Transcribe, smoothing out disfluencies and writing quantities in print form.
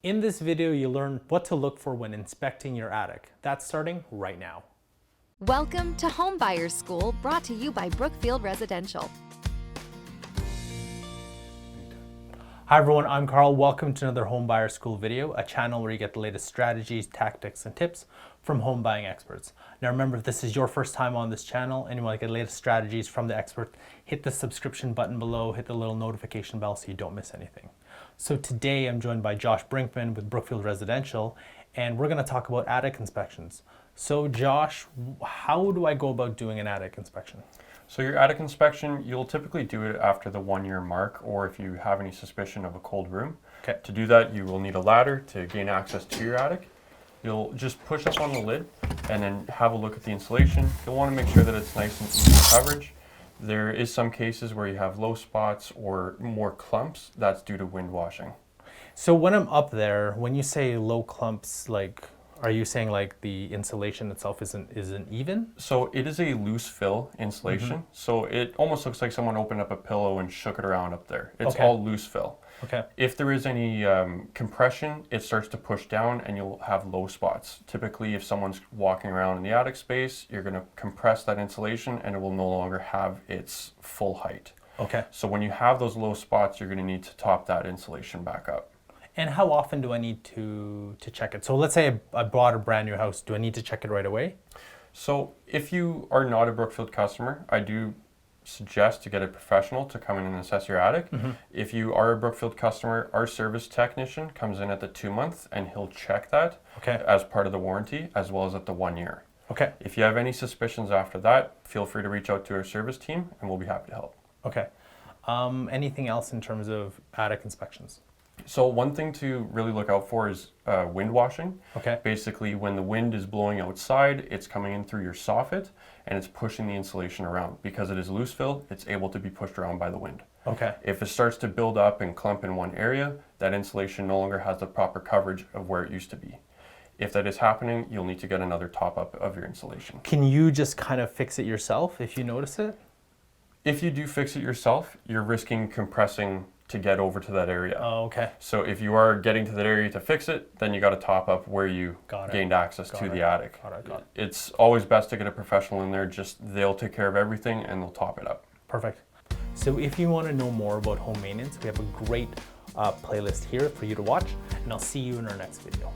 In this video, you learn what to look for when inspecting your attic. That's starting right now. Welcome to Home Buyers School, brought to you by Brookfield Residential. Hi everyone, I'm Carl. Welcome to another Home Buyer School video, a channel where you get the latest strategies, tactics, and tips from home buying experts. Now remember, if this is your first time on this channel and you want to get the latest strategies from the expert, hit the subscription button below, hit the little notification bell so you don't miss anything. So today I'm joined by Josh Brinkman with Brookfield Residential, and we're going to talk about attic inspections. So Josh, how do I go about doing an attic inspection? So your attic inspection, you'll typically do it after the 1 year mark, or if you have any suspicion of a cold room. Okay. To do that, you will need a ladder to gain access to your attic. You'll just push up on the lid and then have a look at the insulation. You'll want to make sure that it's nice and even coverage. There is some cases where you have low spots or more clumps. That's due to wind washing. So when I'm up there, when you say low clumps, are you saying like the insulation itself isn't even? So it is a loose fill insulation. So it almost looks like someone opened up a pillow and shook it around up there. It's all loose fill. Okay. If there is any compression, it starts to push down and you'll have low spots. Typically, if someone's walking around in the attic space, you're going to compress that insulation and it will no longer have its full height. Okay. So when you have those low spots, you're going to need to top that insulation back up. And how often do I need to check it? So let's say I bought a brand new house. Do I need to check it right away? So if you are not a Brookfield customer, I do suggest to get a professional to come in and assess your attic. If you are a Brookfield customer, our service technician comes in at the 2 month and he'll check that as part of the warranty, as well as at the 1 year. Okay. If you have any suspicions after that, feel free to reach out to our service team and we'll be happy to help. Okay. Anything else in terms of attic inspections? So one thing to really look out for is wind washing. Okay. Basically, when the wind is blowing outside, it's coming in through your soffit and it's pushing the insulation around. Because it is loose fill, it's able to be pushed around by the wind. Okay. If it starts to build up and clump in one area, that insulation no longer has the proper coverage of where it used to be. If that is happening, you'll need to get another top up of your insulation. Can you just kind of fix it yourself if you notice it? If you do fix it yourself, you're risking compressing to get over to that area. Oh, okay. So if you are getting to that area to fix it, then you got to top up where you gained access to the attic. Got it. It's always best to get a professional in there. They'll take care of everything and they'll top it up. Perfect. So if you want to know more about home maintenance, we have a great playlist here for you to watch, and I'll see you in our next video.